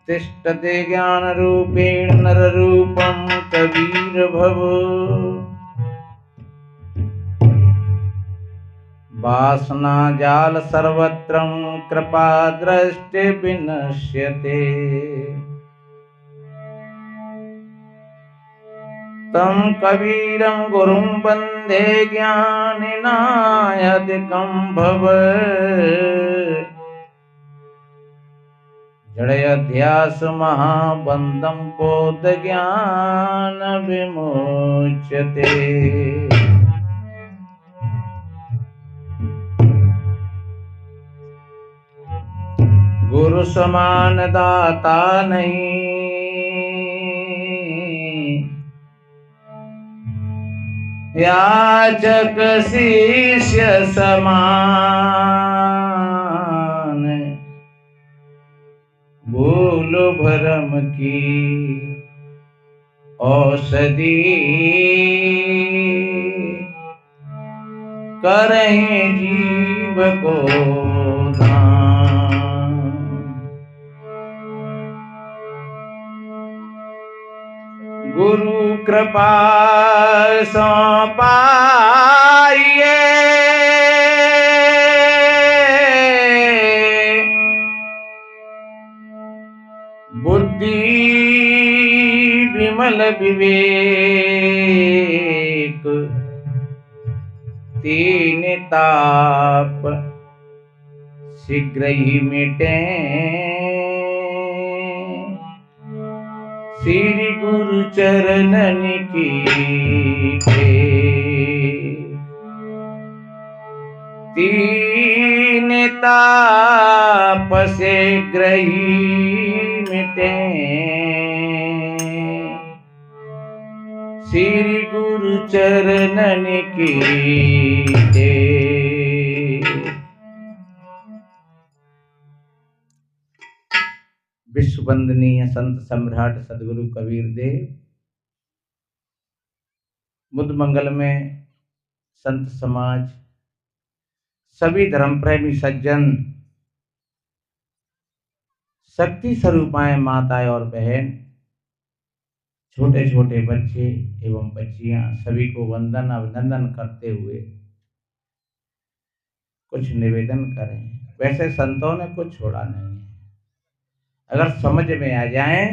तिष्ठते ज्ञानरूपेण नररूपं कबीर भव। वासना जाल सर्वत्र कृपा दृष्टि विनश्यते। तं कबीरं गुरुं वन्दे ज्ञानिनायदिकं भव। जडयध्यास महाबन्धं बोध ज्ञान विमुच्यते। गुरु समान दाता नहीं, याचक शिष्य समान। भूल भरम की औषधि, करहीं जीव को दान। गुरु कृपा सो पाइए, बुद्धि विमल विवेक। तीन ताप शीघ्र ही मिटे, श्री गुरु चरणन की तीन ताप शीघ्र ही मिटे, श्री गुरु चरणन की विश्व वंदनीय संत सम्राट सदगुरु कबीर देव बुद्ध मंगल में संत समाज, सभी धर्म प्रेमी सज्जन, शक्ति स्वरूपाएं माताएं और बहन, छोटे छोटे बच्चे एवं बच्चियां, सभी को वंदन अभिनंदन करते हुए कुछ निवेदन करें। वैसे संतों ने कुछ छोड़ा नहीं है, अगर समझ में आ जाए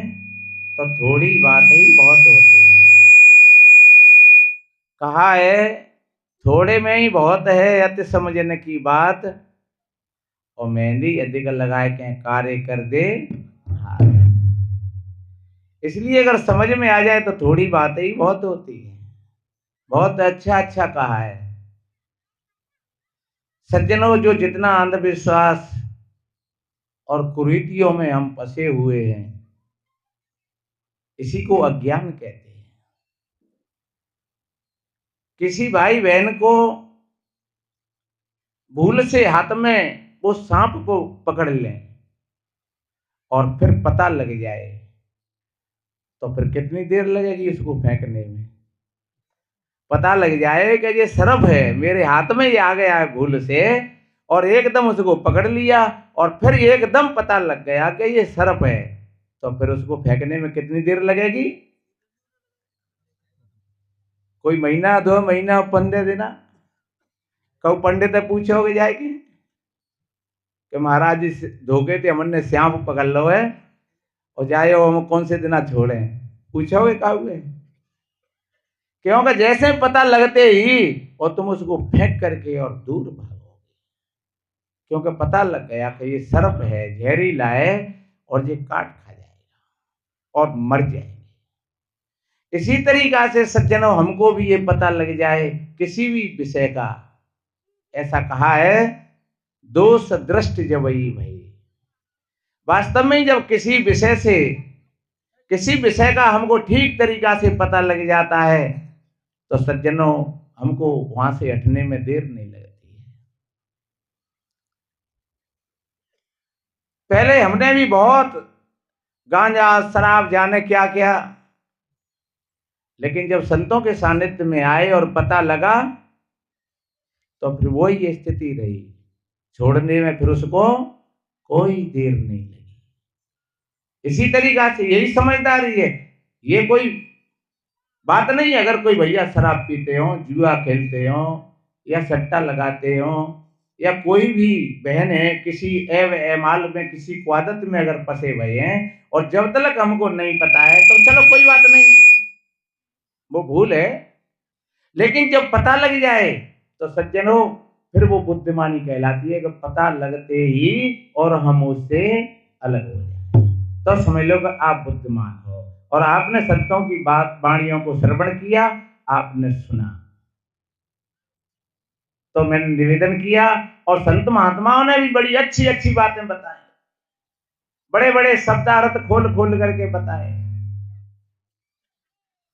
तो थोड़ी बात ही बहुत होती है। कहा है थोड़े में ही बहुत है अति समझने की बात, और मेहंदी अधिक लगाए के कार्य कर दे हाथ। इसलिए अगर समझ में आ जाए तो थोड़ी बात ही बहुत होती है। बहुत अच्छा अच्छा कहा है। सज्जनों, जो जितना अंधविश्वास और कुरीतियों में हम फंसे हुए हैं, इसी को अज्ञान कहते हैं। किसी भाई बहन को भूल से हाथ में वो सांप को पकड़ लें और फिर पता लग जाए तो फिर कितनी देर लगेगी उसको फेंकने में। पता लग जाए कि ये सर्प है, मेरे हाथ में ये आ गया है भूल से, और एकदम उसको पकड़ लिया और फिर एकदम पता लग गया कि ये सर्प है, तो फिर उसको फेंकने में कितनी देर लगेगी? कोई महीना, 2 महीना, 15 दिन। कब पंडित पूछोगे जाएगी कि महाराज इस धोखे थे हमने श्याम पकड़ लो है और जाए हम कौन से दिन छोड़े, पूछोगे कहोगे? क्योंकि जैसे पता लगते ही और तुम उसको फेंक करके और दूर भागोगे, क्योंकि पता लग गया कि ये सर्प है, जहरीला है और ये काट खा जाएगा और मर जाएंगे। इसी तरीका से सज्जनों, हमको भी ये पता लग जाए किसी भी विषय का, ऐसा कहा है दोष दृष्टि जबई भई। वास्तव में जब किसी विषय का हमको ठीक तरीका से पता लग जाता है तो सज्जनों, हमको वहां से हटने में देर नहीं लगती है। पहले हमने भी बहुत गांजा शराब जाने क्या क्या, लेकिन जब संतों के सानिध्य में आए और पता लगा तो फिर वही स्थिति रही, छोड़ने में फिर उसको कोई देर नहीं लगी। इसी तरीका से यही समझदारी है। ये कोई बात नहीं है, अगर कोई भैया शराब पीते हो, जुआ खेलते हो या सट्टा लगाते हो, या कोई भी बहन है किसी एमाल में, किसी क्वादत में अगर फंसे हुए हैं और जब तक हमको नहीं पता है तो चलो कोई बात नहीं है, वो भूल है। लेकिन जब पता लग जाए तो सज्जनों फिर वो बुद्धिमानी कहलाती है कि पता लगते ही और हम उससे अलग हो जाए, तो समझ लो कि आप बुद्धिमान हो और आपने संतों की बात वाणियों को श्रवण किया, आपने सुना। तो मैंने निवेदन किया और संत महात्माओं ने भी बड़ी अच्छी अच्छी बातें बताई, बड़े बड़े शब्दार्थ खोल खोल करके बताए।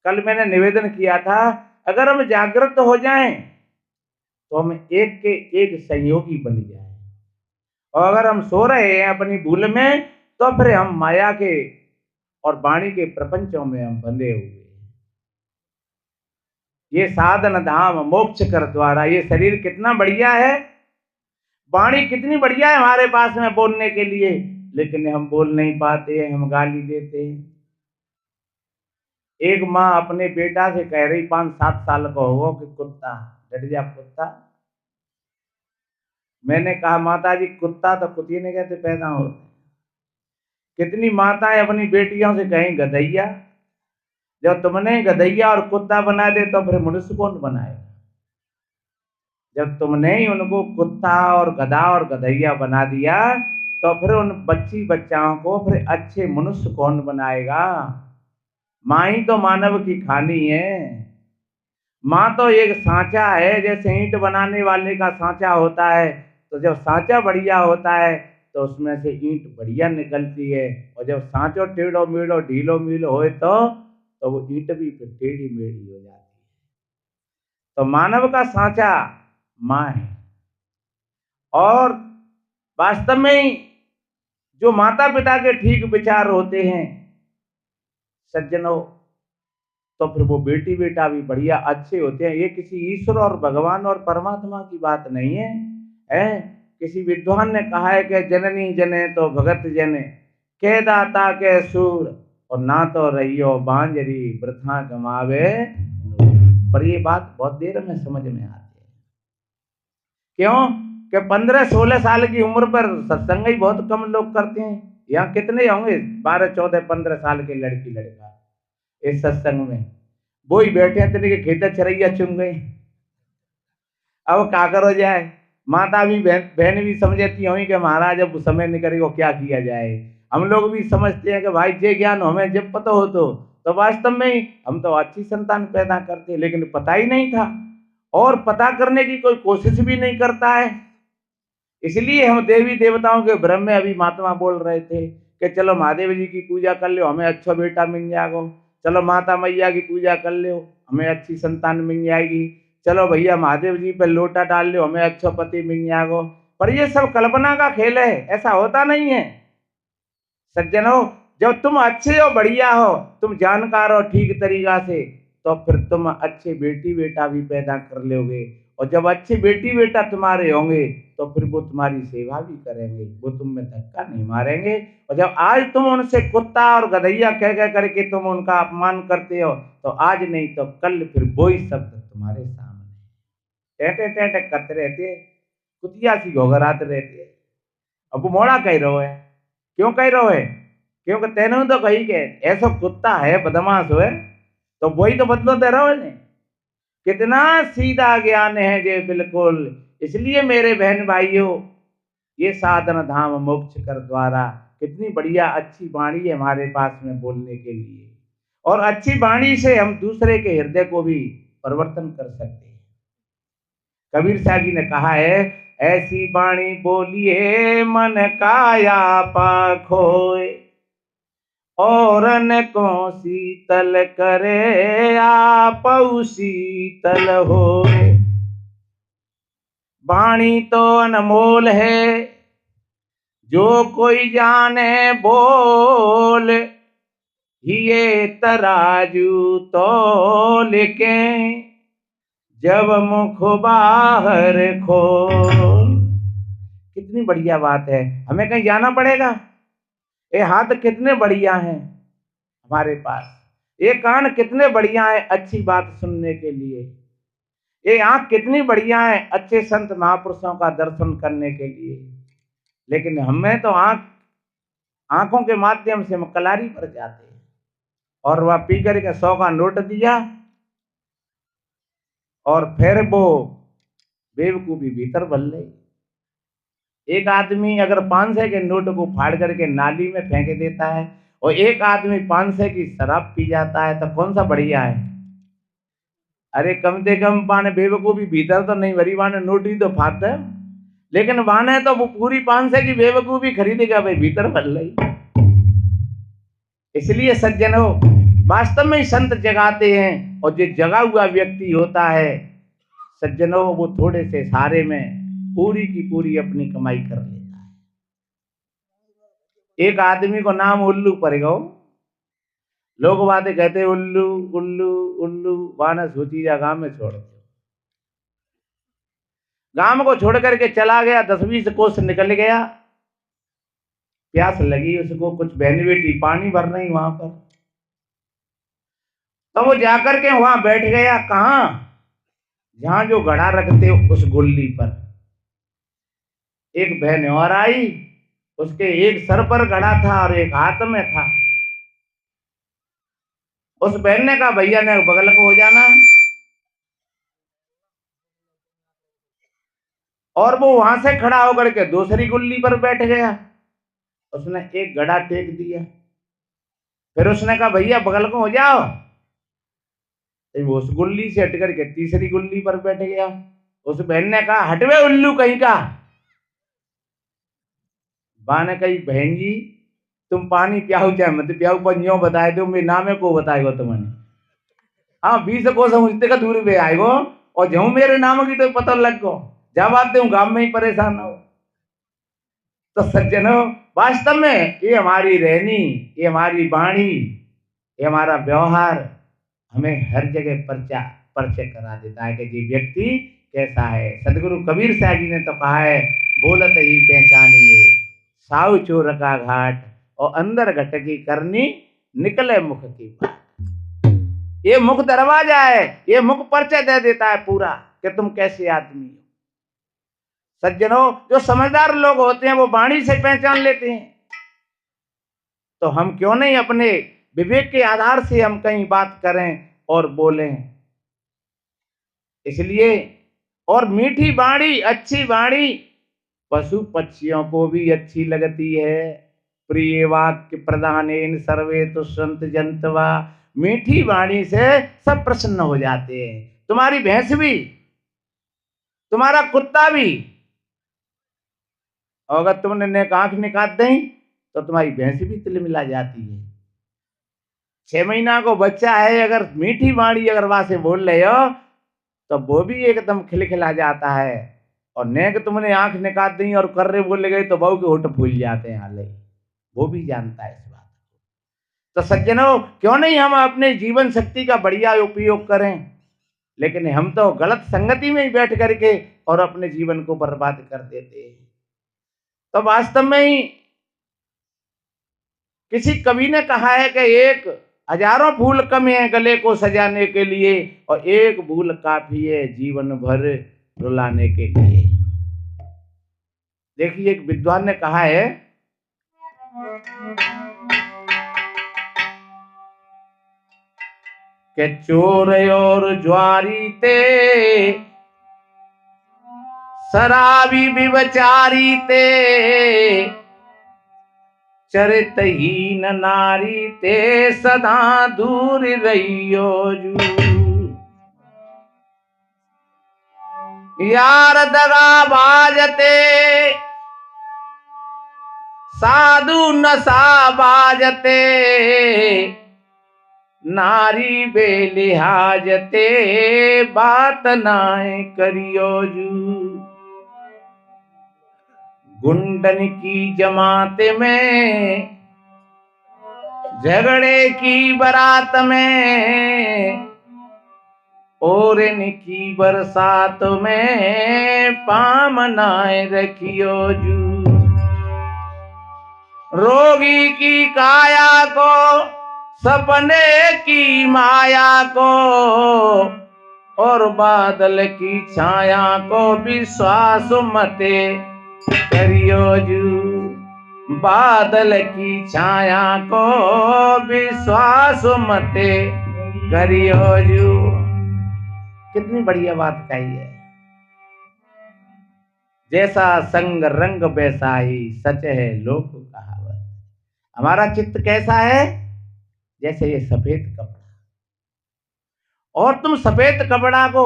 कल मैंने निवेदन किया था, अगर हम जागृत हो जाएं तो हम एक के एक सहयोगी बन जाएं, और अगर हम सो रहे हैं अपनी भूल में तो फिर हम माया के और वाणी के प्रपंचों में हम बंधे हुए। ये साधन धाम मोक्ष कर द्वारा, ये शरीर कितना बढ़िया है, वाणी कितनी बढ़िया है हमारे पास में बोलने के लिए, लेकिन हम बोल नहीं पाते, हम गाली देते हैं। एक माँ अपने बेटा से कह रही 5-7 साल का होगा कि कुत्ता, डट जा कुत्ता। मैंने कहा माता जी कुत्ता तो कुत्ते ने कहते पैदा होते। कितनी माताएं अपनी बेटियों से कहें गधैया, जब तुमने गधैया और कुत्ता बना दे तो फिर मनुष्य कौन बनाएगा? जब तुमने ही उनको कुत्ता और गधा और गधैया बना दिया तो फिर उन बच्ची बच्चाओं को फिर अच्छे मनुष्य कौन बनाएगा? माँ ही तो मानव की खानी है। माँ तो एक सांचा है, जैसे ईंट बनाने वाले का सांचा होता है, तो जब सांचा बढ़िया होता है तो उसमें से ईंट बढ़िया निकलती है, और जब सांचो टेढ़ो मेढ़ो ढीलो मीलो होए तो वो ईंट भी फिर टेढ़ी मेढ़ी हो जाती है। तो मानव का सांचा माँ है, और वास्तव में जो माता पिता के ठीक विचार होते हैं सज्जनों, तो फिर वो बेटी बेटा भी बढ़िया अच्छे होते हैं। ये किसी ईश्वर और भगवान और परमात्मा की बात नहीं है, किसी विद्वान ने कहा है कि जननी जने तो भगत जने, के दाता के सूर, और ना तो रहियो बांजरी वृथा गमावे। पर ये बात बहुत देर में समझ में आती है। क्यों कि 15-16 साल की उम्र पर सत्संग ही बहुत कम लोग करते हैं। यहाँ कितने होंगे 12-14-15 साल के लड़की लड़का इस सत्संग में? वो ही बैठे हैं तेरे के खेत चरैया चुन गए। अब क्या करो जाए, माता भी बहन भी समझती होंगी कि महाराज अब समय निकलेगा क्या किया जाए। हम लोग भी समझते हैं कि भाई जे ज्ञान हमें जब पता हो तो वास्तव में ही हम तो अच्छी संतान पैदा करते, लेकिन पता ही नहीं था और पता करने की कोई कोशिश भी नहीं करता है। इसलिए हम देवी देवताओं के भ्रम में अभी महात्मा बोल रहे थे कि चलो महादेव जी की पूजा कर लो हमें अच्छा बेटा मिल जाएगा, चलो माता मैया की पूजा कर लो हमें अच्छी संतान मिल जाएगी, चलो भैया महादेव जी पे लोटा डाल लो हमें अच्छा पति मिल जाएगा। पर ये सब कल्पना का खेल है, ऐसा होता नहीं है सज्जनों। जब तुम अच्छे हो बढ़िया हो, तुम जानकार हो ठीक तरीका से, तो फिर तुम अच्छे बेटी बेटा भी पैदा कर लोगे, और जब अच्छे बेटी बेटा तुम्हारे होंगे तो फिर वो तुम्हारी सेवा भी करेंगे, वो तुम में धक्का नहीं मारेंगे। और जब आज तुम उनसे कुत्ता और गधैया कह करके तुम उनका अपमान करते हो, तो आज नहीं तो कल फिर वही शब्द तुम्हारे सामने टेटे टेटे करते रहते, कुतिया सी घोघराते रहते। अब वो मोड़ा कह रहे है, क्यों कह रहे है? क्योंकि तेने तो कही के ऐसा कुत्ता है बदमाश है, तो वही तो बदलो दे रहा है। कितना सीधा ज्ञान है जे बिल्कुल। इसलिए मेरे बहन भाइयों, ये साधन धाम मोक्ष कर द्वारा, कितनी बढ़िया अच्छी वाणी है हमारे पास में बोलने के लिए, और अच्छी वाणी से हम दूसरे के हृदय को भी परिवर्तन कर सकते हैं। कबीर साहब जी ने कहा है, ऐसी वाणी बोलिए मन काया पाखोए, औरन को शीतल करे आपऊ शीतल होए। वाणी तो अनमोल है, जो कोई जाने बोल, ये तराजू तो लेके जब मुख बाहर खोल। कितनी बढ़िया बात है, हमें कहीं जाना पड़ेगा? ये हाथ कितने बढ़िया हैं हमारे पास, ये कान कितने बढ़िया है अच्छी बात सुनने के लिए, ये आंख कितनी बढ़िया है अच्छे संत महापुरुषों का दर्शन करने के लिए। लेकिन हमें तो आंखों के माध्यम से हम कलारी पर जाते हैं और वह पी करके 100 का नोट दिया और फिर वो बेवकूफी भीतर बल रही। एक आदमी अगर 500 के नोट को फाड़ करके नाली में फेंक देता है और एक आदमी 500 की शराब पी जाता है तो कौन सा बढ़िया है? अरे कम से कम बाने बेवकूफी भीतर तो नहीं भरी, बाने नोट ही तो फाड़ है, लेकिन बाने तो वो पूरी 500 की बेवकूफी खरीदेगा भाई, भीतर भर रही। इसलिए सज्जनों, वास्तव में संत जगाते हैं और जो जगा हुआ व्यक्ति होता है सज्जनों, वो थोड़े से सारे में पूरी की पूरी अपनी कमाई कर लेता है। एक आदमी को नाम उल्लू पड़ गो, लोग बातें कहते उल्लू उल्लू उल्लू, वाना सोची जा गांव में छोड़ दो। गांव को छोड़ करके चला गया, 10-20 कोस निकल गया, प्यास लगी उसको, कुछ बहन बेटी पानी भर रही वहां पर, तो वो जाकर के वहां बैठ गया। कहां? जहां जो घड़ा रखते हो उस गुल्ली पर। एक बहन और आई, उसके एक सर पर घड़ा था और एक हाथ में था। उस बहन ने कहा भैया ने बगल को हो जाना, और वो वहां से खड़ा होकर के दूसरी गुल्ली पर बैठ गया। उसने एक घड़ा टेक दिया, फिर उसने कहा भैया बगल को हो जाओ, वो उस गुल्ली से हट करके तीसरी गुल्ली पर बैठ गया। उस बहन ने कहा हटवे उल्लू कहीं का। बा ने कही बहन जी तुम पानी पियाओ चाहे मत पियाओ, पर यूं बताए दो मेरे नामे को बताएगो तुमने। हाँ 20 को समझते का दूर पे आएगो और जऊ मेरे नाम की तो पता लग गो, जब आते हूँ गांव में ही परेशान हो। तो सज्जनों, वास्तव में ये हमारी रहनी, ये हमारी वाणी, ये हमारा व्यवहार हमें हर जगह परिचय करा देता है कि ये व्यक्ति कैसा है। सदगुरु कबीर साहब जी ने तो कहा है, बोलत ही पहचानिए साहु चोर का घाट, और अंदर घटकी करनी निकले मुख की बात। ये मुख दरवाजा है, ये मुख परिचय दे देता है पूरा कि तुम कैसे आदमी हो। सज्जनों, जो समझदार लोग होते हैं वो वाणी से पहचान लेते हैं। तो हम क्यों नहीं अपने विवेक के आधार से हम कहीं बात करें और बोलें। इसलिए, और मीठी वाणी, अच्छी वाणी पशु पक्षियों को भी अच्छी लगती है। प्रिय वाक्य प्रधानेन सर्वे तुष्यन्त जन्तवा, मीठी वाणी से सब प्रसन्न हो जाते हैं। तुम्हारी भैंस भी, तुम्हारा कुत्ता भी, और अगर तुमने नेक आंख निकाल दें तो तुम्हारी भैंस भी तिलमिला जाती है। 6 महीना को बच्चा है, अगर मीठी वाणी अगर वहां से बोल रहे हो तो वो भी एकदम खिलखिला जाता है। और नेक तुमने आंख निकाल दी और कर रहे बोले गए तो बहू के होठ फूल जाते हैं हाले, वो भी जानता है इस बात। तो सज्जनों, क्यों नहीं हम अपने जीवन शक्ति का बढ़िया उपयोग करें। लेकिन हम तो गलत संगति में ही बैठ करके और अपने जीवन को बर्बाद कर देते हैं। तो वास्तव में ही किसी कवि ने कहा है कि एक हजारों फूल कम है गले को सजाने के लिए, और एक फूल काफी है जीवन भर रुलाने के लिए। देखिए, एक विद्वान ने कहा है कि चोर और ज्वारी ते, शराबी विवचारी ते, चरितहीन नारी ते सदा दूर रहियो जू। यार दगा बाजते साधु नशा बाजते, नारी बेलिहाजते बात नाय करियो जू। गुंडन की जमात में, झगड़े की बारात में, और इनकी बरसात में पामनाए रखियो जू। रोगी की काया को, सपने की माया को, और बादल की छाया को विश्वास मते करियो जू। बादल की छाया को विश्वास मते करियो जू। कितनी बढ़िया बात कही है। जैसा संग रंग वैसा ही सच है लोक कहावत। हमारा चित्त कैसा है? जैसे ये सफेद कपड़ा, और तुम सफेद कपड़ा को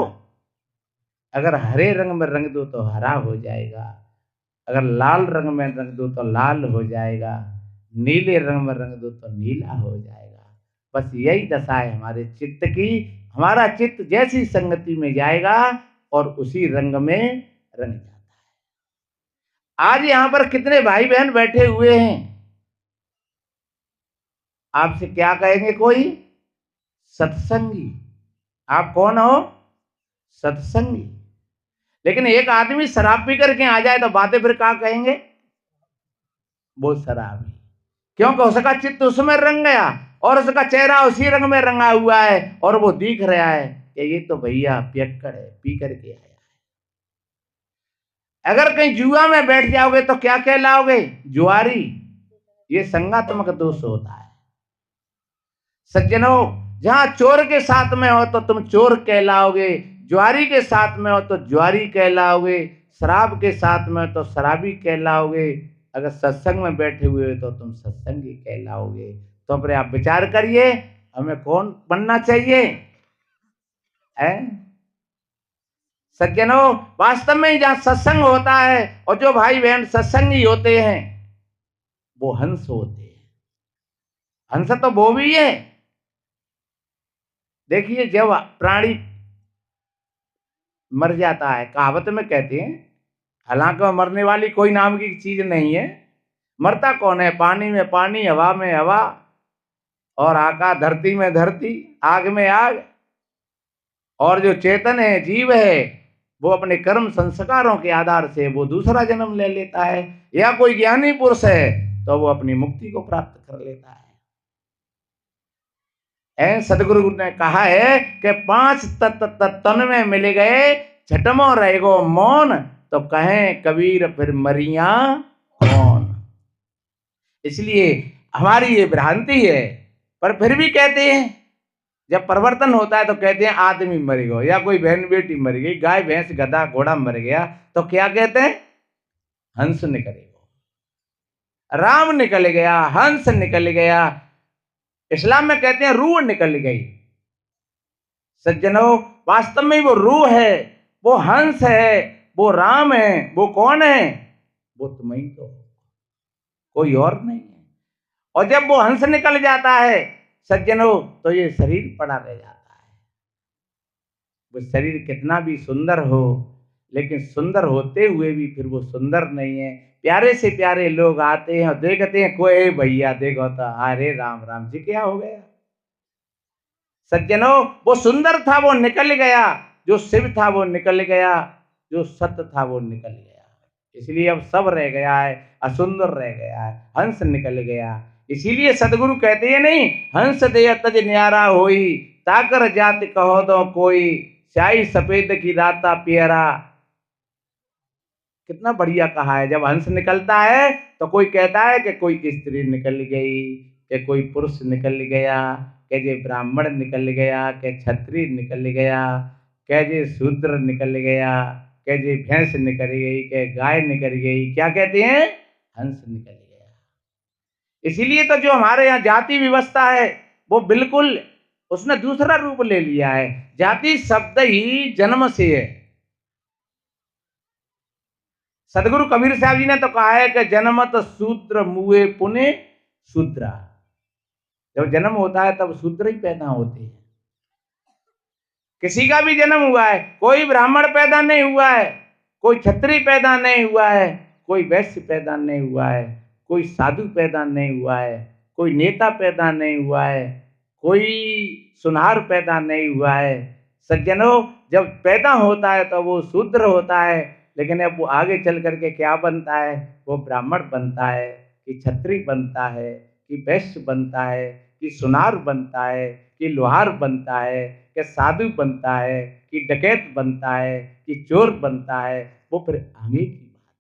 अगर हरे रंग में रंग दो तो हरा हो जाएगा, अगर लाल रंग में रंग दो तो लाल हो जाएगा, नीले रंग में रंग दो तो नीला हो जाएगा। बस यही दशा है हमारे चित्त की। हमारा चित्त जैसी संगति में जाएगा और उसी रंग में रंग जाता है। आज यहां पर कितने भाई बहन बैठे हुए हैं, आपसे क्या कहेंगे? कोई सत्संगी। आप कौन हो? सत्संगी। लेकिन एक आदमी शराब पी करके आ जाए तो बातें फिर क्या कहेंगे? वो शराबी। क्योंकि उसका चित्त उसमें रंग गया और उसका चेहरा उसी रंग में रंगा हुआ है, और वो दिख रहा है कि ये तो भैया पियक्कड़ है, पी करके आया है। अगर कहीं जुआ में बैठ जाओगे तो क्या कहलाओगे? जुआरी। ये संगात्मक दोष होता है। सज्जनों, जहां चोर के साथ में हो तो तुम चोर कहलाओगे, जुआरी के साथ में हो तो जुआरी कहलाओगे, शराब के साथ में हो तो शराबी कहलाओगे, अगर सत्संग में बैठे हुए हो तो तुम सत्संगी कहलाओगे। तो अपने आप विचार करिए, हमें कौन बनना चाहिए? सज्जनों, वास्तव में जहां सत्संग होता है और जो भाई बहन सत्संगी होते हैं वो हंस होते हैं। हंस तो वो भी है। देखिए, जब प्राणी मर जाता है, कहावत में कहते हैं, हालांकि मरने वाली कोई नाम की चीज नहीं है। मरता कौन है? पानी में पानी, हवा में हवा, और आकाश धरती में धरती, आग में आग। और जो चेतन है, जीव है, वो अपने कर्म संस्कारों के आधार से वो दूसरा जन्म ले लेता है, या कोई ज्ञानी पुरुष है तो वो अपनी मुक्ति को प्राप्त कर लेता है। सदगुरु ने कहा है कि 5 तत्व तन में मिल गए, छठमो रहेगो मौन, तो कहें कबीर फिर मरिया कौन। इसलिए हमारी ये भ्रांति है, पर फिर भी कहते हैं, जब परिवर्तन होता है तो कहते हैं आदमी मर गया, या कोई बहन बेटी मर गई, गाय भैंस गधा घोड़ा मर गया, तो क्या कहते हैं? हंस निकल गया, राम निकल गया, हंस निकल गया। इस्लाम में कहते हैं रूह निकल गई। सज्जनों, वास्तव में वो रूह है, वो हंस है, वो राम है। वो कौन है? वो तुम ही तो, कोई और नहीं है। और जब वो हंस निकल जाता है सज्जनों, तो ये शरीर पड़ा रह जाता है। वो शरीर कितना भी सुंदर हो, लेकिन सुंदर होते हुए भी फिर वो सुंदर नहीं है। प्यारे से प्यारे लोग आते हैं और देखते हैं, कोई भैया देखो तो, अरे राम राम जी, क्या हो गया? सज्जनों, वो सुंदर था वो निकल गया, जो शिव था वो निकल गया, जो सत्य था वो निकल गया। इसलिए अब सब रह गया है, असुंदर रह गया है, हंस निकल गया। इसीलिए सदगुरु कहते हैं नहीं, हंस दे तज न्यारा होई, ताकर जाति कहो दो कोई, स्याही सफेद की राता पियरा। कितना बढ़िया कहा है। जब हंस निकलता है तो कोई कहता है कि कोई स्त्री निकल गई, कि कोई पुरुष निकल गया, कि जे ब्राह्मण निकल गया, कि क्षत्रिय निकल गया, कि जे शूद्र निकल गया, कि जे भैंस निकल गई, कि गाय निकल गई। क्या कहते हैं? हंस निकल गया। इसीलिए तो जो हमारे यहाँ जाति व्यवस्था है वो बिल्कुल उसने दूसरा रूप ले लिया है। जाति शब्द ही जन्म से है। सदगुरु कबीर साहब जी ने तो कहा है कि जन्मत शूद्र मुए पुने शूद्रा। जब जन्म होता है तब शूद्र ही पैदा होते हैं। किसी का भी जन्म हुआ है, कोई ब्राह्मण पैदा नहीं हुआ है, कोई क्षत्रिय पैदा नहीं हुआ है, कोई वैश्य पैदा नहीं हुआ है, कोई साधु पैदा नहीं हुआ है, कोई नेता पैदा नहीं हुआ है, कोई सुनार पैदा नहीं हुआ है। सज्जनों, जब पैदा होता है तो वो शूद्र होता है, लेकिन अब वो आगे चल करके क्या बनता है? वो ब्राह्मण बनता है। कि छत्री बनता है, कि वैश्य बनता है, कि सुनार बनता है, कि लोहार बनता है, कि साधु बनता है, कि डकैत बनता है, कि चोर बनता है, वो फिर आगे की बात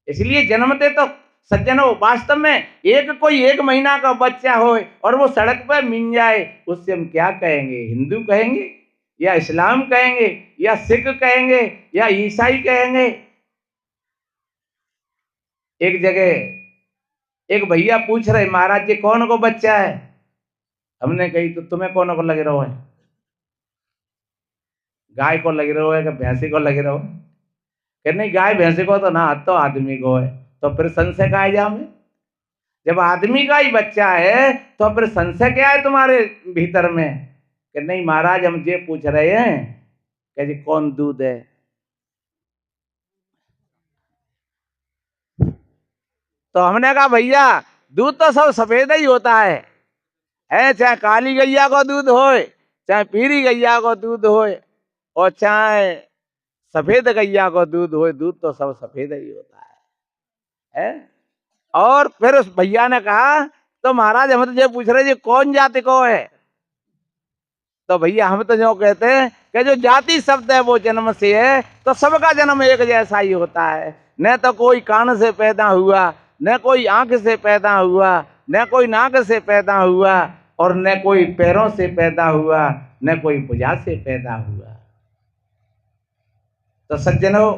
है। इसलिए जन्मते तो सज्जनों वास्तव में कोई 1 महीना का बच्चा हो और वो सड़क पर मिल जाए, उससे हम क्या कहेंगे? हिंदू कहेंगे या इस्लाम कहेंगे या सिख कहेंगे या ईसाई कहेंगे? एक जगह एक भैया पूछ रहे, महाराज जी कौन को बच्चा है? हमने कही तो तुम्हें कौन को लग रहा है? गाय को लग रहा है कि भैंसी को लग रहा है? कि नहीं, गाय भैंसी को तो ना, तो आदमी को है। तो फिर संशय का है जामे? जब आदमी का ही बच्चा है तो फिर संशय क्या है तुम्हारे भीतर में? कि नहीं महाराज हम ये पूछ रहे हैं कि जी कौन दूध है? तो हमने कहा भैया दूध तो सब सफेद ही होता है चाहे काली गैया को दूध होए, चाहे पीली गैया को दूध होए, और चाहे सफेद गैया को दूध होए, दूध तो सब सफेद ही होता है? और फिर उस भैया ने कहा तो महाराज हम तो ये पूछ रहे जी कौन जाति को है? तो भैया हम तो जो कहते हैं कि जो जाति शब्द है वो जन्म से है, तो सबका जन्म एक जैसा ही होता है। न तो कोई कान से पैदा हुआ, न कोई आंख से पैदा हुआ, न कोई नाक से पैदा हुआ, और न कोई पैरों से पैदा हुआ, न कोई भुजा से पैदा हुआ। तो सज्जनों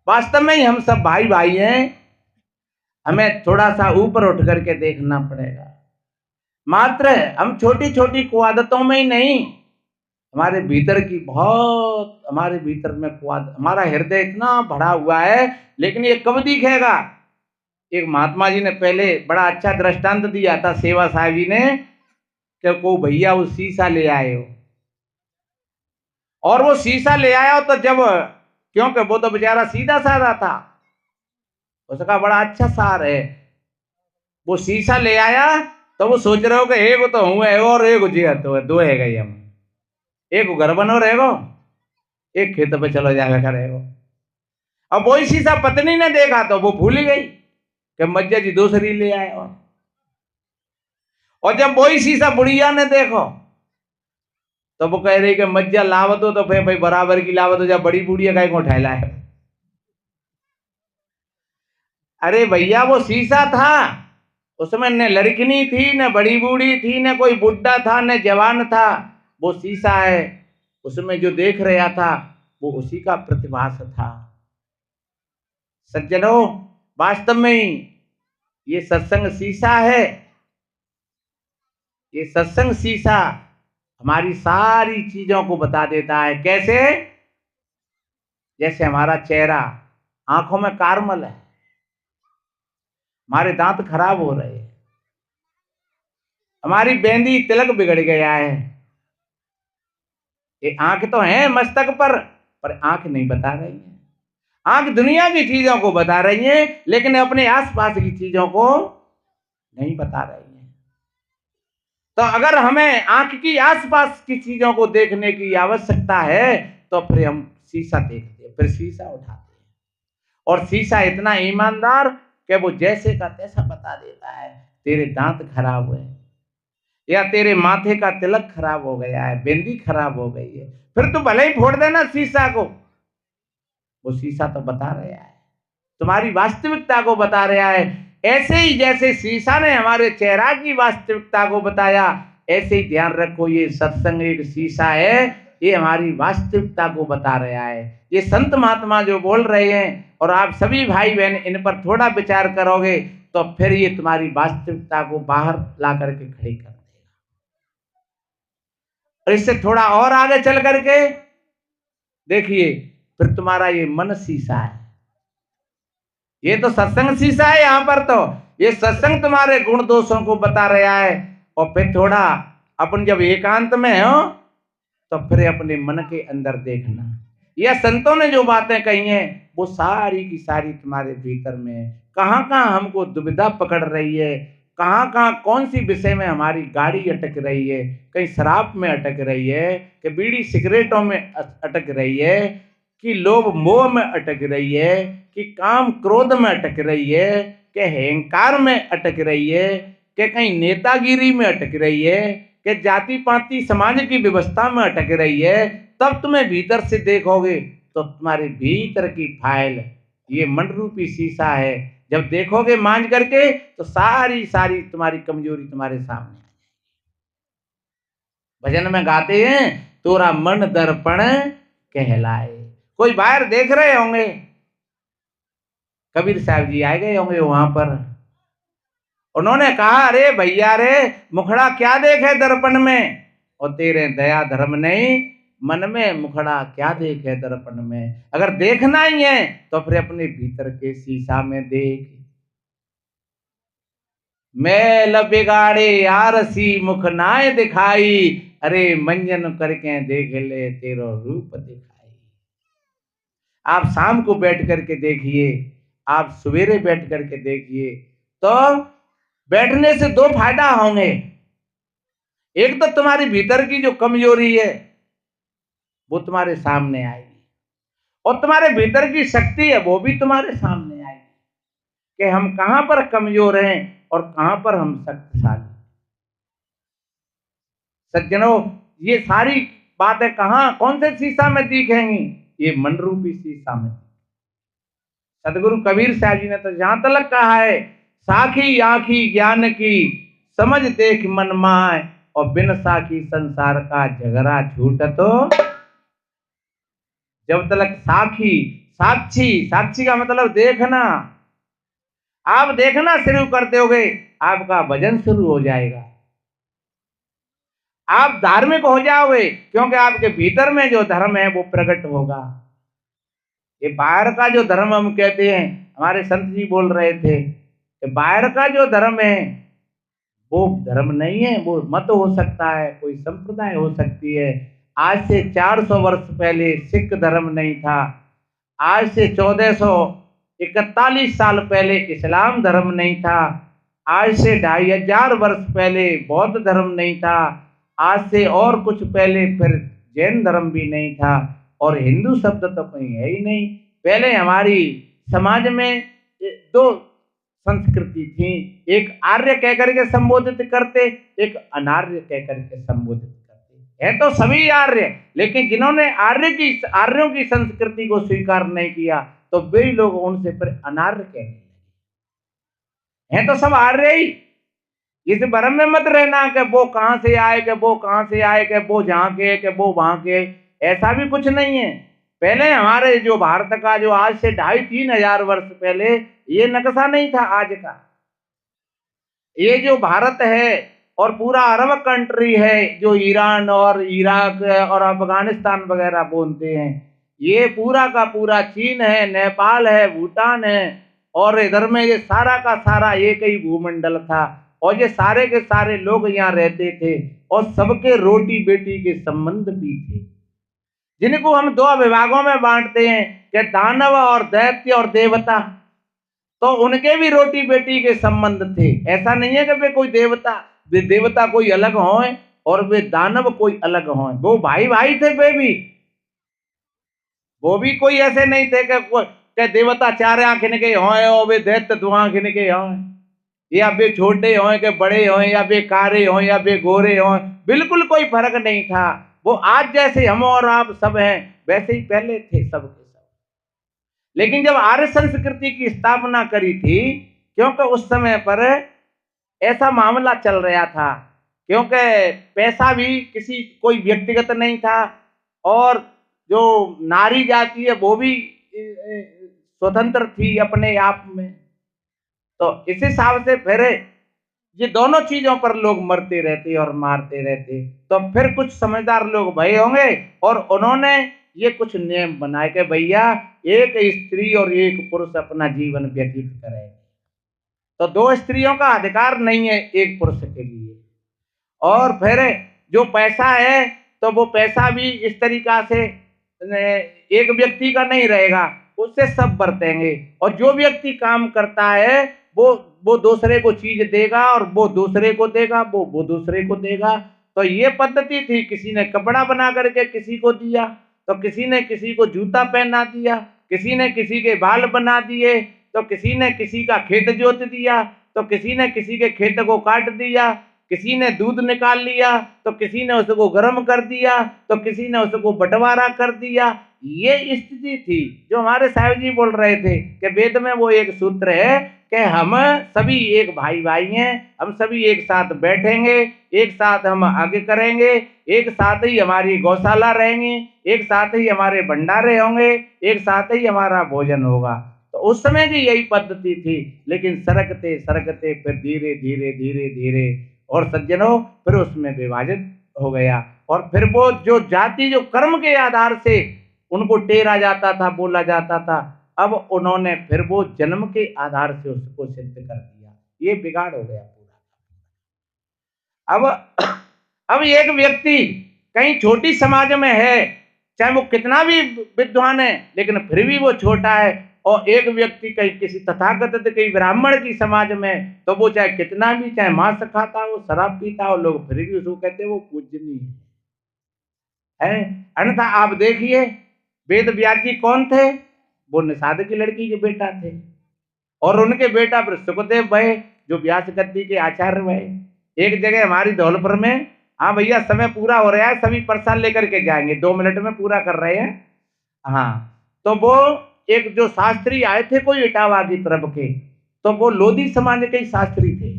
वास्तव में ही हम सब भाई भाई हैं। हमें थोड़ा सा ऊपर उठ करके देखना पड़ेगा। मात्र हम छोटी छोटी कुआदतों में ही नहीं, हमारे भीतर की बहुत, हमारे भीतर में हमारा हृदय इतना भरा हुआ है, लेकिन ये कब दिखेगा? एक महात्मा जी ने पहले बड़ा अच्छा दृष्टांत दिया था सेवा साहब जी ने, कि को भैया वो शीशा ले आए हो, और वो शीशा ले आया हो तो जब, क्योंकि वो तो बेचारा सीधा साधा था, उसका बड़ा अच्छा सार है, वो शीशा ले आया तो वो सोच रहे हो कि एक तो हूँ है और एक जी तो दो है गई, हम एक घर बनो रहेगो, एक खेत पे चलो जाएगा करेगो। अब वही शीशा पत्नी ने देखा तो वो भूल गई कि मज्जा जी दूसरी ले आए, और जब वही शीशा बुढ़िया ने देखो तो वो कह रही कि मज्जा लावत हो तो फिर भाई बराबर की लावत हो, जब बड़ी बुढ़िया का को ठहला है। अरे भैया वो शीशा था, उसमें न लड़किनी थी, न बड़ी बूढ़ी थी, न कोई बुढ़ा था, न जवान था, वो शीशा है, उसमें जो देख रहा था वो उसी का प्रतिभास था। सज्जनों वास्तव में ये सत्संग शीशा है। ये सत्संग शीशा हमारी सारी चीजों को बता देता है। कैसे? जैसे हमारा चेहरा, आंखों में कार्मल है, हमारे दांत खराब हो रहे हैं, हमारी बेंदी तिलक बिगड़ गया है, ये आंख तो है मस्तक पर आंख नहीं बता रही है। आंख दुनिया की चीजों को बता रही है, लेकिन अपने आसपास की चीजों को नहीं बता रही है। तो अगर हमें आंख की आसपास की चीजों को देखने की आवश्यकता है तो फिर हम शीशा देखते हैं, फिर शीशा उठाते हैं, और शीशा इतना ईमानदार कि वो जैसे का तैसा बता देता है। तेरे दांत खराब हुए, या तेरे माथे का तिलक खराब हो गया है, बिंदी खराब हो गई है, फिर तू भले ही फोड़ देना शीशा को, वो शीशा तो बता रहा है, तुम्हारी वास्तविकता को बता रहा है। ऐसे ही जैसे शीशा ने हमारे चेहरा की वास्तविकता को बताया, ऐसे ही ध्यान रखो ये सत्संग एक शीशा है, ये हमारी वास्तविकता को बता रहा है। ये संत महात्मा जो बोल रहे हैं और आप सभी भाई बहन इन पर थोड़ा विचार करोगे तो फिर ये तुम्हारी वास्तविकता को बाहर ला करके खड़ी कर देगा। और इससे थोड़ा और आगे चल करके देखिए, फिर तुम्हारा ये मन शीशा है। ये तो सत्संग शीशा है, यहाँ पर तो ये सत्संग तुम्हारे गुण दोषों को बता रहा है। और फिर थोड़ा अपन जब एकांत में हो तो फिर अपने मन के अंदर देखना, या संतों ने जो बातें कही हैं वो सारी की सारी तुम्हारे भीतर में है। कहाँ कहाँ हमको दुविधा पकड़ रही है, कहाँ कहाँ कौन सी विषय में हमारी गाड़ी अटक रही है, कहीं शराब में अटक रही है, कि बीड़ी सिगरेटों में अटक रही है, कि लोभ मोह में अटक रही है, कि काम क्रोध में अटक रही है, कि अहंकार में अटक रही है, कि कहीं नेतागिरी में अटक रही है, कि जाति पाति समाज की व्यवस्था में अटक रही है, तब तुम्हें भीतर से देखोगे तो तुम्हारे भीतर की फाइल ये मन रूपी शीशा है। जब देखोगे मांझ करके तो सारी सारी तुम्हारी कमजोरी तुम्हारे सामने। भजन में गाते हैं तोरा मन दर्पण कहलाए। कोई बाहर देख रहे होंगे, कबीर साहब जी आए गए होंगे वहां पर, उन्होंने कहा अरे भैया रे मुखड़ा क्या देखे दर्पण में, और तेरे दया धर्म नहीं मन में मुखड़ा क्या देखे दर्पण में। अगर देखना ही है तो फिर अपने भीतर के शीशा में देख। मैल बिगाड़े आरसी मुख नाय दिखाई, अरे मंजन करके देख ले तेरो रूप दिखाई। आप शाम को बैठ करके देखिए, आप सवेरे बैठ करके देखिए, तो बैठने से दो फायदा होंगे। एक तो तुम्हारी भीतर की जो कमजोरी है वो तुम्हारे सामने आएगी, और तुम्हारे भीतर की शक्ति है वो भी तुम्हारे सामने आएगी कि हम कहां पर कमजोर हैं और कहां पर हम शक्तिशाली। सज्जनों, ये सारी बातें कहां कौन से शीशा में दिखेंगी? ये मन रूपी शीशा में। सदगुरु कबीर साहब जी ने तो जहां तक कहा है, साखी आंखी ज्ञान की समझ देख मन माय, और बिन साखी संसार का झगड़ा झूठ। तो जब तक साखी साक्षी, साक्षी का मतलब देखना, आप देखना शुरू कर दोगे आपका भजन शुरू हो जाएगा, आप धार्मिक हो जाओगे, क्योंकि आपके भीतर में जो धर्म है वो प्रकट होगा। ये बाहर का जो धर्म हम कहते हैं, हमारे संत जी बोल रहे थे कि बाहर का जो धर्म है वो धर्म नहीं है, वो मत हो सकता है, कोई संप्रदाय हो सकती है। आज से 400 वर्ष पहले सिख धर्म नहीं था, आज से 1441 साल पहले इस्लाम धर्म नहीं था, आज से 2500 वर्ष पहले बौद्ध धर्म नहीं था, आज से और कुछ पहले फिर जैन धर्म भी नहीं था, और हिंदू शब्द तो कहीं है ही नहीं। पहले हमारी समाज में दो संस्कृति थी, एक आर्य कहकर के संबोधित करते, एक अनार्य कहकर के संबोधित करते। है तो सभी आर्य, लेकिन जिन्होंने आर्यों की संस्कृति को स्वीकार नहीं किया तो वे लोग उनसे फिर अनार्य कहने लगे। हैं तो सब आर्य ही। इस भ्रम में मत रहना कि वो कहां से आए, कि वो कहां से आए, कि वो जहां के, कि वो वहां के, ऐसा भी कुछ नहीं है। पहले हमारे जो भारत का जो आज से 2500-3000 हजार वर्ष पहले ये नक्शा नहीं था आज का। ये जो भारत है और पूरा अरब कंट्री है, जो ईरान और इराक और अफगानिस्तान वगैरह बोलते हैं, ये पूरा का पूरा चीन है, नेपाल है, भूटान है, और इधर में ये सारा का सारा एक ही भूमंडल था, और ये सारे के सारे लोग यहाँ रहते थे, और सबके रोटी बेटी के संबंध भी थे, जिनको हम दो विभागों में बांटते हैं कि दानव और दैत्य और देवता। तो उनके भी रोटी बेटी के संबंध थे। ऐसा नहीं है कि वे कोई देवता कोई अलग हों और वे दानव कोई अलग हों, वो भाई भाई थे। वो भी कोई ऐसे नहीं थे कि देवता 4 आंखें के हों और वे दैत्य 2 आंखें के हों, या वे छोटे हों कि बड़े हों, या वे कारे हों या वे गोरे हों, बिल्कुल कोई फर्क नहीं था। वो आज जैसे हम और आप सब हैं वैसे ही पहले थे सब के सब। लेकिन जब आर्य संस्कृति की स्थापना करी थी, क्योंकि उस समय पर ऐसा मामला चल रहा था, क्योंकि पैसा भी कोई व्यक्तिगत नहीं था, और जो नारी जाति है वो भी स्वतंत्र थी अपने आप में। तो इस हिसाब से फिर ये दोनों चीजों पर लोग मरते रहते और मारते रहते। तो फिर कुछ समझदार लोग भय होंगे और उन्होंने ये कुछ नियम बनाए कि भैया एक स्त्री और एक पुरुष अपना जीवन व्यतीत करें, तो 2 स्त्रियों का अधिकार नहीं है एक पुरुष के लिए। और फिर जो पैसा है तो वो पैसा भी इस तरीका से एक व्यक्ति का नहीं रहेगा, उससे सब बरतेंगे, और जो व्यक्ति काम करता है वो दूसरे को चीज देगा, और वो दूसरे को देगा, वो दूसरे को देगा। तो ये पद्धति थी। किसी ने कपड़ा बना करके किसी को दिया, तो किसी ने किसी को जूता पहना दिया, किसी ने किसी के बाल बना दिए, तो किसी ने किसी का खेत जोत दिया, तो किसी ने किसी के खेत को काट दिया, किसी ने दूध निकाल लिया, तो किसी ने उसको गर्म कर दिया, तो किसी ने उसको बंटवारा कर दिया। ये स्थिति थी जो हमारे साहब जी बोल रहे थे कि वेद में वो एक सूत्र है कि हम सभी एक भाई भाई हैं, हम सभी एक साथ बैठेंगे, एक साथ हम आगे करेंगे, एक साथ ही हमारी गौशाला रहेंगी, एक साथ ही हमारे भंडारे होंगे, एक साथ ही हमारा भोजन होगा। तो उस समय की यही पद्धति थी, लेकिन सरकते सरकते फिर धीरे धीरे धीरे धीरे और सज्जनों फिर उसमें विभाजित हो गया। और फिर वो जो जाति जो कर्म के आधार से उनको टेरा जाता था, बोला जाता था, अब उन्होंने फिर वो जन्म के आधार से उसको सिद्ध कर दिया। ये बिगाड़ हो गया पूरा। अब एक व्यक्ति कहीं छोटी समाज में है, चाहे वो कितना भी विद्वान है, लेकिन फिर भी वो छोटा है। और एक व्यक्ति कहीं किसी तथाकथित कहीं ब्राह्मण की समाज में, तो वो चाहे कितना भी, चाहे मांस खाता हो, शराब पीता हो, लोग फिर भी उसको कहते हैं वो पूजनीय है। अन्यथा आप देखिए वेद व्यास जी कौन थे? वो निषाद की लड़की के बेटा थे, और उनके बेटा फिर सुखदेव भय जो व्यास गद्दी के आचार्य भय। एक जगह हमारी धौलपुर में, हाँ भैया समय पूरा हो रहा है, सभी प्रसाद लेकर के जाएंगे, 2 मिनट में पूरा कर रहे हैं। हाँ, तो वो एक जो शास्त्री आए थे कोई इटावा की तरफ के, तो वो लोधी समाज के शास्त्री थे,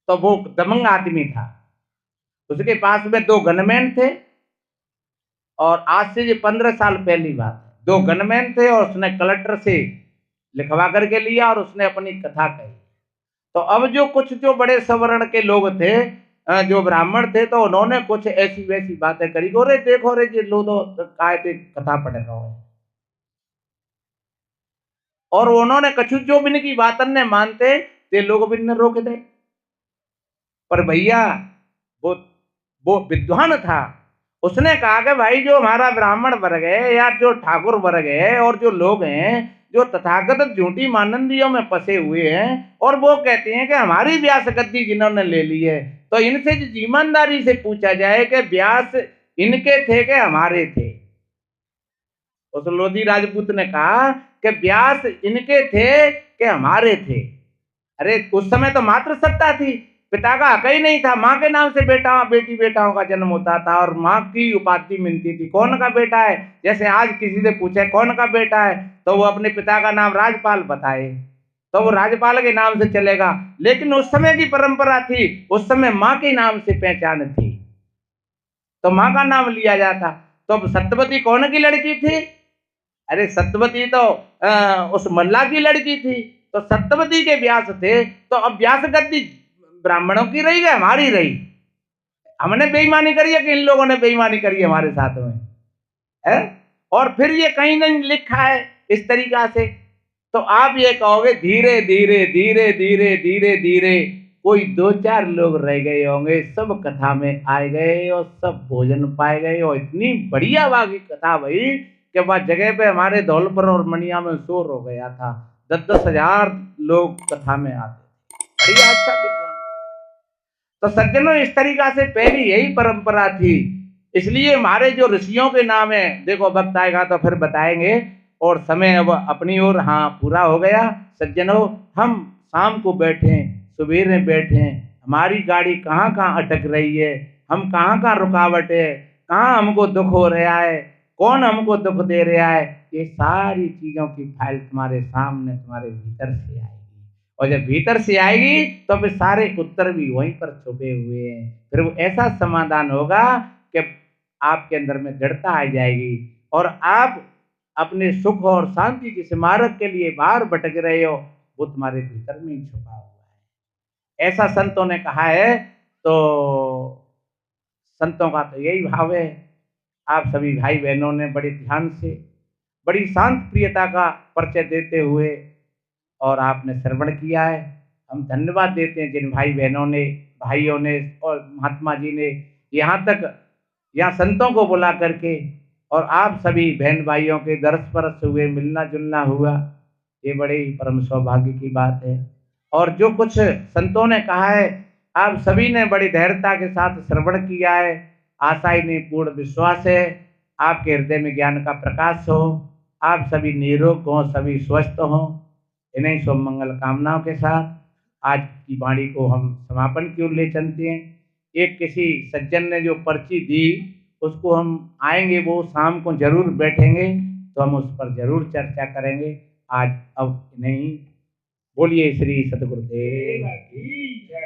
तो वो दमंग आदमी था। उसके पास में 2 गनमैन थे, और आज से 15 साल पहली बात है, 2 गनमैन थे, और उसने कलेक्टर से लिखवा करके लिया और उसने अपनी कथा कही। तो अब जो कुछ जो बड़े सवर्ण के लोग थे, जो ब्राह्मण थे, तो उन्होंने कुछ ऐसी वैसी बातें करी, गोरे देखो रे जी लो दो काय थे कथा पढ़ रहा हूं, और उन्होंने कछु जो भी इनकी बातन ने मानते ते लोग भी ने रोक दे। पर भैया वो वो विद्वान था, उसने कहा कि भाई जो हमारा ब्राह्मण वर्ग है या जो ठाकुर वर्ग है और जो लोग हैं जो तथाकथित झूठी मानंदियों में फंसे हुए हैं, और वो कहते हैं कि हमारी व्यास गद्दी जिन्होंने ले ली है, तो इनसे ईमानदारी से पूछा जाए कि व्यास इनके थे कि हमारे थे। उस लोधी राजपूत ने कहा कि व्यास इनके थे कि हमारे थे। अरे उस समय तो मात्र सत्ता थी, पिता का हक ही नहीं था, माँ के नाम से बेटा बेटी बेटाओं का जन्म होता था और माँ की उपाधि मिलती थी। कौन का बेटा है, जैसे आज किसी से पूछे कौन का बेटा है, तो वो अपने पिता का नाम राजपाल बताए, तो वो राजपाल के नाम से चलेगा। लेकिन उस समय की परंपरा थी, उस समय माँ के नाम से पहचान थी, तो माँ का नाम लिया जाता। तो सत्यवती कौन की लड़की थी? अरे सत्यवती तो उस मल्ला की लड़की थी, तो सत्यवती के व्यास थे, तो अब व्यास गद्दी ब्राह्मणों की रही है, हमारी रही। हमने बेईमानी करी है कि इन लोगों ने बेईमानी करी है हमारे साथ में है? और फिर ये कहीं नहीं लिखा है इस तरीका से, तो आप ये कहोगे धीरे धीरे धीरे धीरे धीरे धीरे कोई 2-4 लोग रह गए होंगे, सब कथा में आए गए और सब भोजन पाए गए, और इतनी बढ़िया वागी कथा भाई कि वह जगह पे हमारे धौलपुर और मनिया में शोर हो गया था, 10-10 हजार लोग कथा में आते, बढ़िया अच्छा विद्वान। तो सज्जनों इस तरीका से पहली यही परंपरा थी। इसलिए हमारे जो ऋषियों के नाम है, देखो वक्त आएगा तो फिर बताएंगे, और समय अब अपनी ओर हाँ पूरा हो गया। सज्जनों हम शाम को बैठे, सवेरे बैठे, हमारी गाड़ी कहाँ कहाँ अटक रही है, हम कहाँ कहाँ रुकावट है, कहाँ हमको दुख हो रहा है, कौन हमको दुख दे रहा है, ये सारी चीजों की फाइल तुम्हारे सामने तुम्हारे भीतर से आएगी, और जब भीतर से आएगी तो फिर सारे उत्तर भी वहीं पर छुपे हुए हैं। फिर वो ऐसा समाधान होगा कि आपके अंदर में दृढ़ता आ जाएगी, और आप अपने सुख और शांति के स्मारक के लिए बाहर भटक रहे हो, वो तुम्हारे भीतर में ही छुपा हुआ है। ऐसा संतों ने कहा है। तो संतों का तो यही भाव है। आप सभी भाई बहनों ने बड़े ध्यान से, बड़ी शांत प्रियता का परिचय देते हुए और आपने श्रवण किया है। हम धन्यवाद देते हैं जिन भाई बहनों ने, भाइयों ने और महात्मा जी ने यहाँ तक, यहाँ संतों को बुला करके, और आप सभी बहन भाइयों के दरस परस हुए, मिलना जुलना हुआ, ये बड़े ही परम सौभाग्य की बात है। और जो कुछ संतों ने कहा है, आप सभी ने बड़ी धैर्यता के साथ श्रवण किया है। आशा ही नहीं पूर्ण विश्वास है आपके हृदय में ज्ञान का प्रकाश हो, आप सभी निरोग हों, सभी स्वस्थ हों, इन्हीं शुभ मंगल कामनाओं के साथ आज की वाणी को हम समापन की ओर ले चलते हैं। एक किसी सज्जन ने जो पर्ची दी उसको हम आएंगे, वो शाम को जरूर बैठेंगे तो हम उस पर जरूर चर्चा करेंगे। आज अब नहीं, बोलिए श्री सतगुरुदेव की जय।